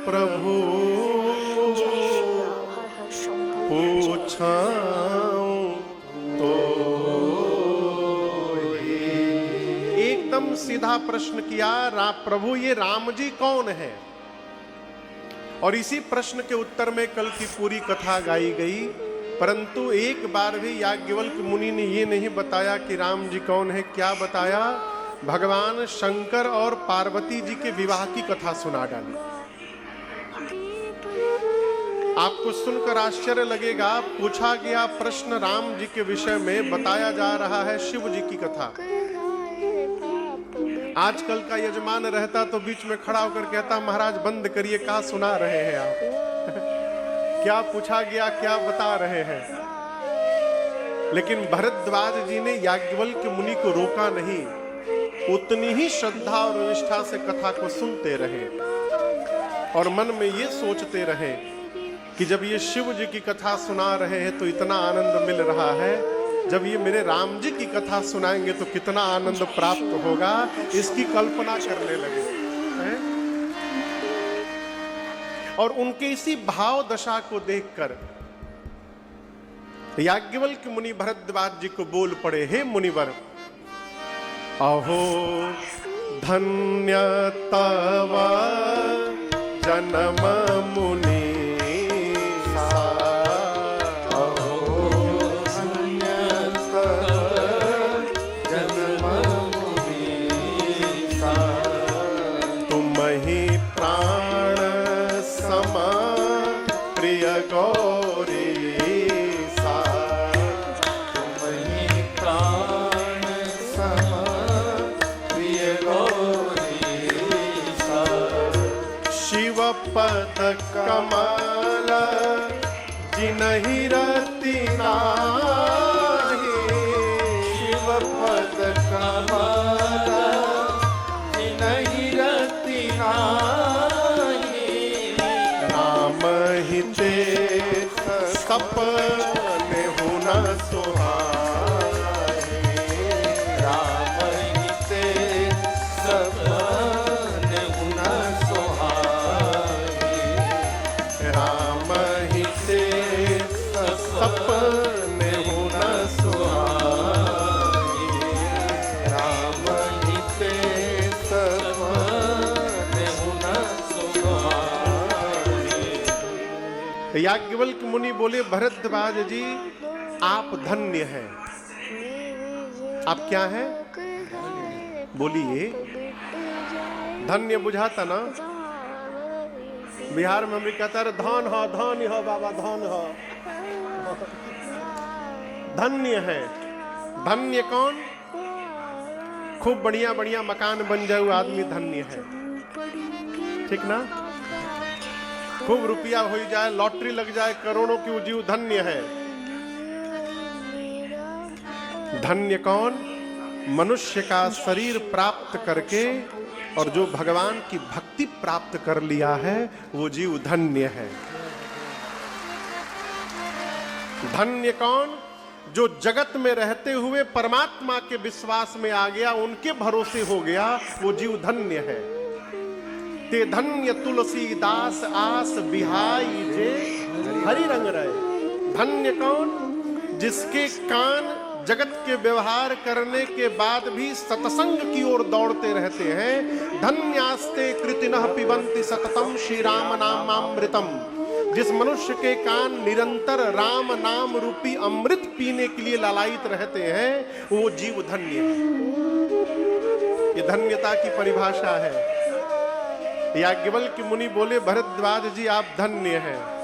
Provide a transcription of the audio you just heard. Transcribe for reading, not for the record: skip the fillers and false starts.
प्रभु पूछाऊं तो एकदम सीधा प्रश्न किया, प्रभु ये राम जी कौन है? और इसी प्रश्न के उत्तर में कल की पूरी कथा गाई गई, परंतु एक बार भी याज्ञवल्क्य मुनि ने ये नहीं बताया कि राम जी कौन है। क्या बताया? भगवान शंकर और पार्वती जी के विवाह की कथा सुना डाली। आपको सुनकर आश्चर्य लगेगा, पूछा गया प्रश्न राम जी के विषय में, बताया जा रहा है शिव जी की कथा। आजकल का यजमान रहता तो बीच में खड़ा होकर कहता, महाराज बंद करिए, कहाँ सुना रहे हैं आप? क्या पूछा गया, क्या बता रहे हैं? लेकिन भरद्वाज जी ने याज्ञवल्क्य मुनि को रोका नहीं, उतनी ही श्रद्धा और निष्ठा से कथा को सुनते रहे और मन में ये सोचते रहे कि जब ये शिव जी की कथा सुना रहे हैं तो इतना आनंद मिल रहा है, जब ये मेरे राम जी की कथा सुनाएंगे तो कितना आनंद प्राप्त होगा, इसकी कल्पना करने लगे हैं? और उनके इसी भाव दशा को देखकर याज्ञवल्क्य मुनि भरद्वाज जी को बोल पड़े, हे मुनिवर, अहो धन्य तव जन्म मुनि, पद कमल जिनहि रति नाहि, शिव पद कमल जिनहि रति नाहि, राम ही ते सपने हुन सुहाए, राम ही ते सपने हुन सपने होना सुहाए, राम ही ते सपने होना सुहाए। याज्ञवल्क्य मुनि बोले, भरद्वाज जी आप धन्य हैं। आप क्या हैं? बोलिए। धन्य बुझाता ना? बिहार में हम कहता है धन हो बाबा, धन हो। धन्य है। धन्य कौन? खूब बढ़िया बढ़िया मकान बन जाए आदमी धन्य है, ठीक ना? खूब रुपया हो जाए, लॉटरी लग जाए करोड़ों की, जीव धन्य है। धन्य कौन? मनुष्य का शरीर प्राप्त करके और जो भगवान की भक्ति प्राप्त कर लिया है वो जीव धन्य है। धन्य कौन? जो जगत में रहते हुए परमात्मा के विश्वास में आ गया, उनके भरोसे हो गया, वो जीव धन्य है। ते धन्य तुलसीदास आस बिहाई जे हरि रंग रहे। धन्य कौन? जिसके कान जगत के व्यवहार करने के बाद भी सत्संग की ओर दौड़ते रहते हैं। धन्यास्ते कृतिनः पिबन्ति सततम श्री राम नामामृतम। जिस मनुष्य के कान निरंतर राम नाम रूपी अमृत पीने के लिए लालायित रहते हैं, वो जीव धन्य है। ये धन्यता की परिभाषा है। याज्ञवल्क्य मुनि बोले, भरद्वाज जी आप धन्य हैं।